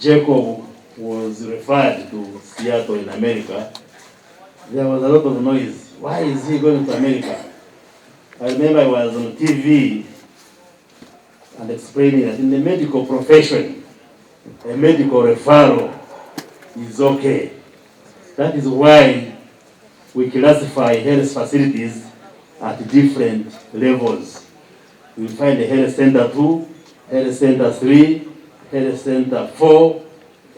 Jacob was referred to Seattle in America, there was a lot of noise. Why is he going to America? I remember I was on TV and explaining that in the medical profession, a medical referral is okay. That is why we classify health facilities at different levels. We find a health center 2, health center 3, health center 4,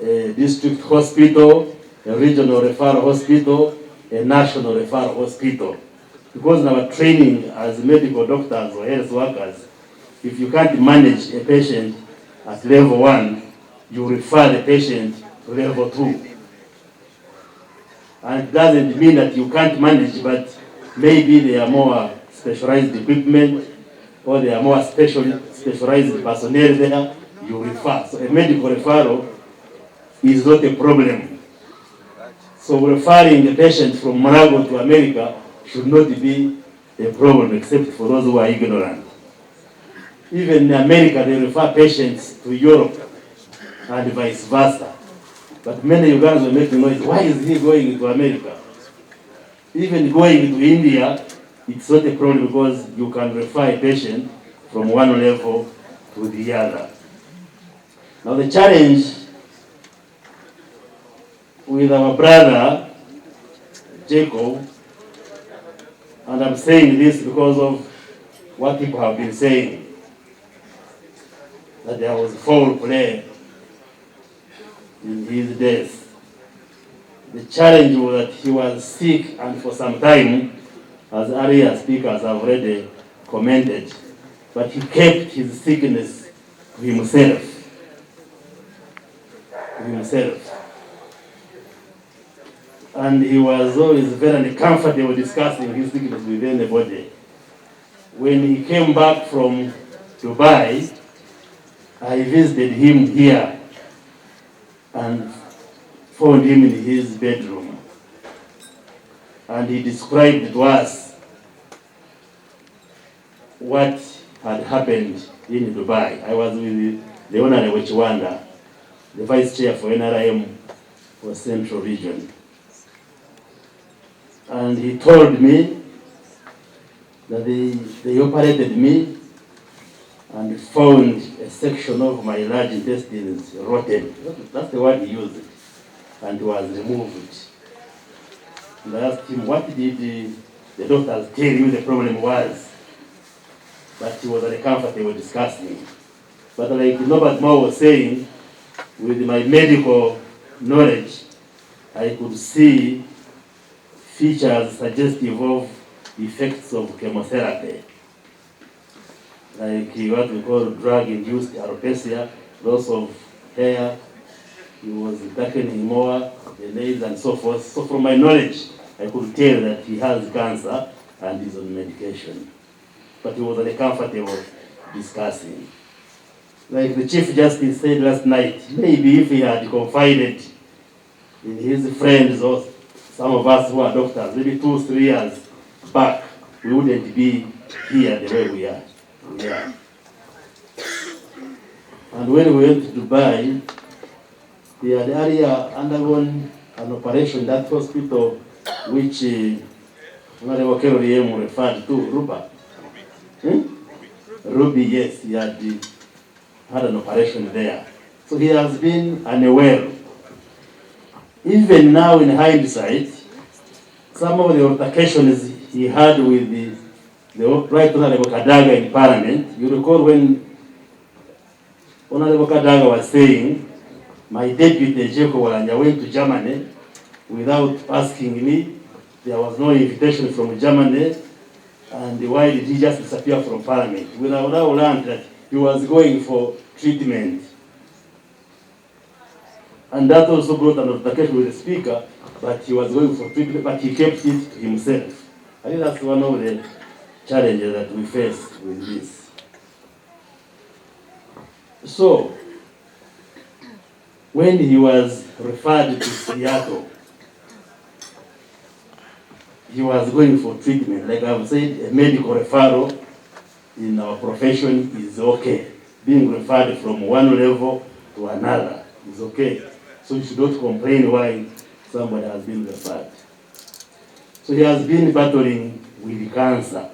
a district hospital, a regional referral hospital, a national referral hospital. Because in our training as medical doctors or health workers, if you can't manage a patient at level 1, you refer the patient to level 2. And it doesn't mean that you can't manage, but maybe they are more specialized equipment or they are more specialized personnel there, you refer. So a medical referral is not a problem. So referring a patient from Marago to America should not be a problem, except for those who are ignorant. Even in America, they refer patients to Europe and vice versa. But many Ugandans will make noise. Why is he going to America? Even going to India, it's not a problem because you can refer a patient from one level to the other. Now the challenge with our brother, Jacob, and I'm saying this because of what people have been saying, that there was foul play in his death. The challenge was that he was sick, and for some time, as earlier speakers have already commented, but he kept his sickness to himself. And he was always very uncomfortable discussing his sickness with anybody. When he came back from Dubai, I visited him here and found him in his bedroom. And he described to us what had happened in Dubai. I was with the Honorable Chiwanda, the Vice Chair for NRM for Central Region. And he told me that they operated me and found a section of my large intestines rotten. That's the word he used. And was removed. And I asked him, what did the doctors tell you the problem was? But he was uncomfortable discussing. But like Norbert Moore was saying, with my medical knowledge, I could see features suggestive of effects of chemotherapy, like what we call drug-induced alopecia, loss of hair. He was darkening more, the nails and so forth. So from my knowledge, I could tell that he has cancer and is on medication. But he was uncomfortable discussing. Like the Chief Justice said last night, maybe if he had confided in his friends or some of us who are doctors, maybe 2-3 years back, we wouldn't be here the way we are. And when we went to Dubai, he had earlier undergone an operation in that hospital, which Honorable Kerry referred to, Ruba. Ruby, yes, he had an operation there. So he has been unaware. Even now in hindsight, some of the altercations he had with the Right Honorable Kadaga in Parliament, you recall when Honorable Kadaga was saying, my deputy Jacob Walanja went to Germany without asking me. There was no invitation from Germany, and why did he just disappear from Parliament? We now learned that he was going for treatment. And that also brought an altercation with the Speaker, but he was going for treatment, but he kept it to himself. I think that's one of the challenges that we face with this. So, when he was referred to Seattle, he was going for treatment. Like I've said, a medical referral in our profession is okay. Being referred from one level to another. is okay. So you should not complain why somebody has been referred. So he has been battling with cancer.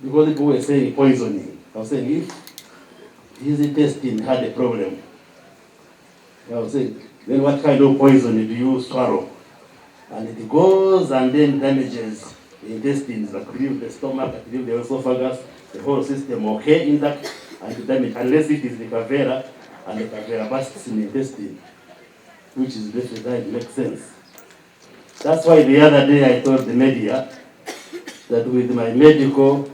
Because people were saying poisoning. I was saying if his intestine had a problem, I was saying, then what kind of poison do you swallow? And it goes and then damages the intestines, that leave the stomach, that leave the esophagus, the whole system okay intact, and damage, unless it is the cavera, and the cavera bursts in the intestine, which is definitely, it makes sense. That's why the other day I told the media that with my medical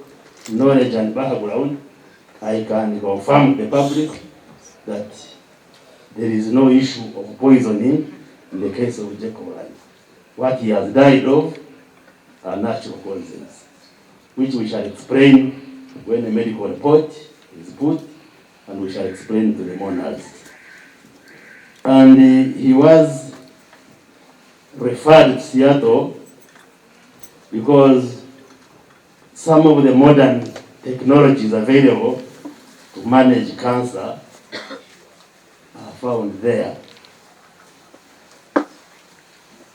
knowledge and background, I can confirm the public that there is no issue of poisoning in the case of Jacob Olanya. What he has died of are natural causes, which we shall explain when the medical report is put, and we shall explain to the mourners. And he was referred to Seattle because some of the modern technologies available to manage cancer are found there.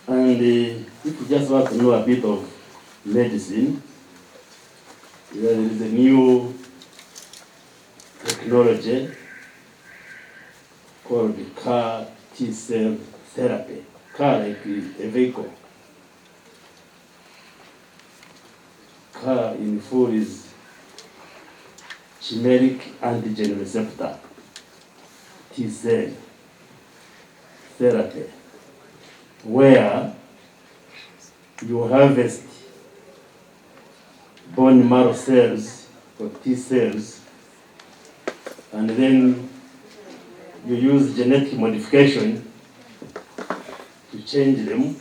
And if you just want to know a bit of medicine, there is a new technology called CAR T-cell therapy. CAR like a vehicle. CAR in full is chimeric antigen receptor T-cell therapy, where you harvest bone marrow cells or T cells, and then you use genetic modification to change them,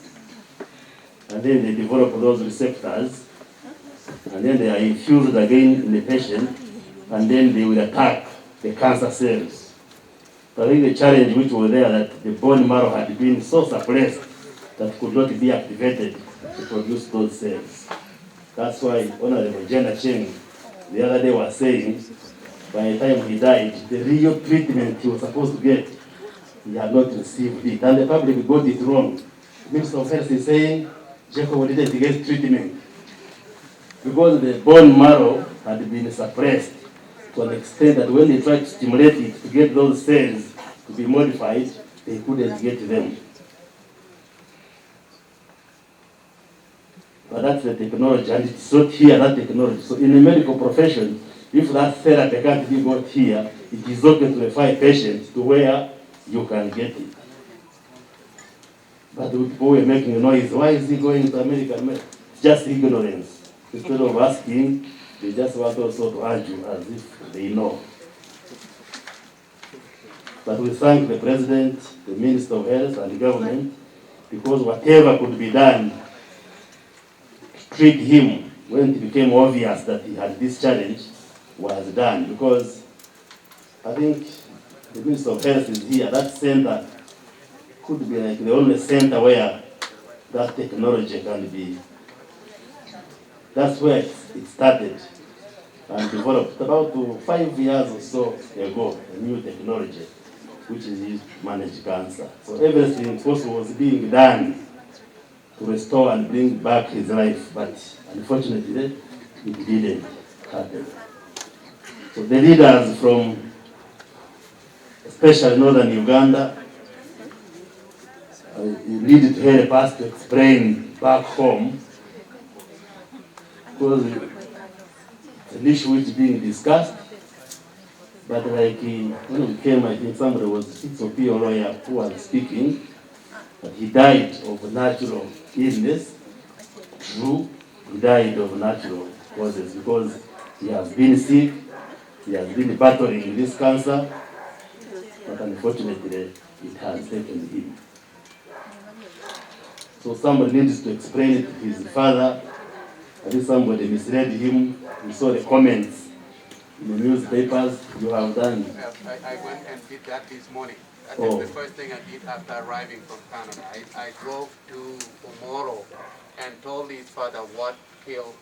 and then they develop those receptors, and then they are infused again in the patient, and then they will attack the cancer cells. So I think the challenge which was there, that the bone marrow had been so suppressed that could not be activated to produce those cells. That's why Honorable Jenna Cheng the other day was saying, by the time he died, the real treatment he was supposed to get, he had not received it. And the public got it wrong. The Minister of Health is saying Jacob didn't get treatment because the bone marrow had been suppressed to an extent that when they tried to stimulate it to get those cells to be modified, they couldn't get them. But that's the technology, and it's not here, that technology. So in the medical profession, if that therapy can't be got here, it is okay to refer patients to where you can get it. But people were making noise. Why is he going to America? It's just ignorance. Instead of asking, they just want also to argue as if they know. But we thank the President, the Minister of Health, and the government, because whatever could be done to treat him when it became obvious that he had this challenge was done. Because I think the Minister of Health is here. That center could be like the only center where that technology can be. That's where it started and developed about 5 years or so ago, a new technology which is used to manage cancer. So everything possible was being done to restore and bring back his life, but unfortunately it didn't happen. So the leaders from especially northern Uganda needed to help us to explain back home, because it's an issue which is being discussed. But like when we came, I think somebody was a lawyer who was speaking, that he died of natural illness. True, he died of natural causes because he has been sick, he has been battling this cancer, but unfortunately it has taken him. So somebody needs to explain it to his father. I think somebody misled him. We saw the comments in the newspapers. You have done. I went and did that this morning. That is the first thing I did after arriving from Canada. I drove to Omoro and told his father what killed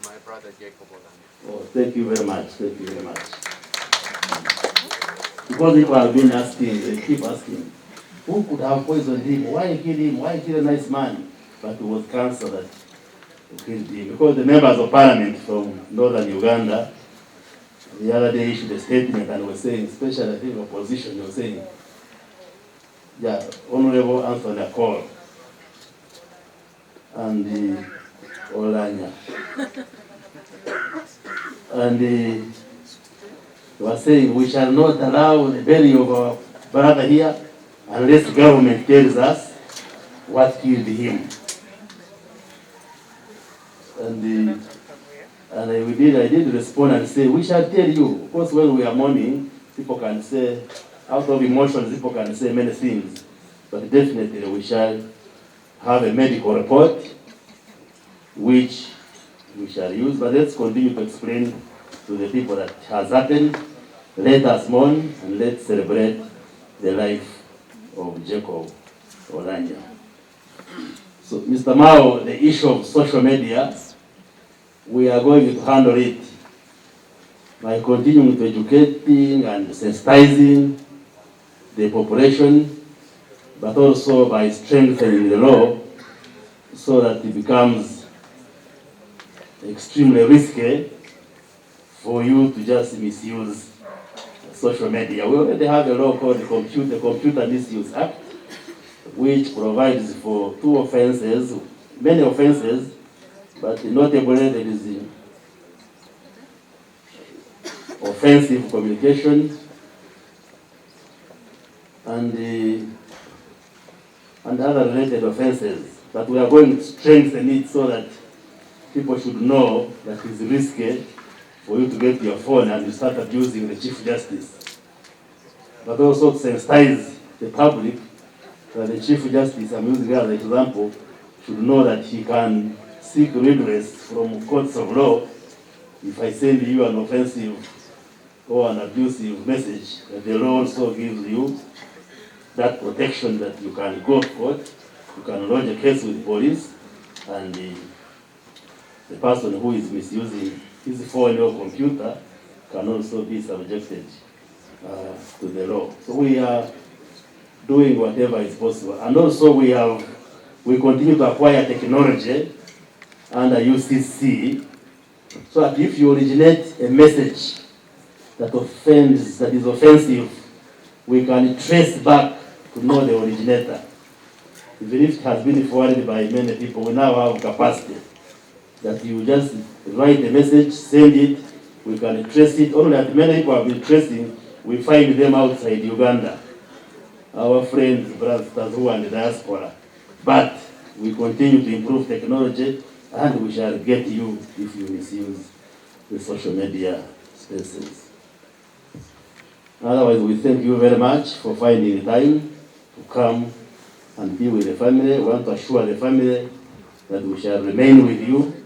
my brother Jacob Olanya. Oh, thank you very much. Thank you very much. Because people have been asking, they keep asking, who could have poisoned him? Why kill him? Why kill a nice man? But it was cancer that killed him. Because the members of parliament from northern Uganda the other day issued a statement and was saying, especially I think opposition, they were saying, yeah, Honorable Anthony Akol and the Olanya. And they were saying, we shall not allow the burial of our brother here unless the government tells us what killed him. And I did respond and say, we shall tell you. Of course, when we are mourning, people can say, out of emotions, people can say many things. But definitely we shall have a medical report, which we shall use. But let's continue to explain to the people that has happened. Let us mourn and let's celebrate the life of Jacob Olanya. So, Mr. Mao, the issue of social media, we are going to handle it by continuing to educating and sensitizing the population, but also by strengthening the law so that it becomes extremely risky for you to just misuse social media. We already have a law called the Computer Misuse Act, which provides for two offenses, many offenses, but notably there is offensive communication and other related offenses. But we are going to strengthen it so that people should know that it's risky for you to get your phone and you start abusing the Chief Justice. But also to sensitize the public that the Chief Justice, I'm using as an example, should know that he can seek redress from courts of law if I send you an offensive or an abusive message, that the law also gives you that protection that you can go to court, you can lodge a case with police, and the person who is misusing his phone or computer can also be subjected to the law. So we are doing whatever is possible. And also we continue to acquire technology under UCC, so that if you originate a message that offends, that is offensive, we can trace back to know the originator. Even if it has been forwarded by many people, we now have capacity that you just write a message, send it, we can trace it. Only that many people have been tracing, we find them outside Uganda, our friends, brothers who are in the diaspora. But we continue to improve technology, and we shall get you if you misuse the social media spaces. Otherwise, we thank you very much for finding the time to come and be with the family. We want to assure the family that we shall remain with you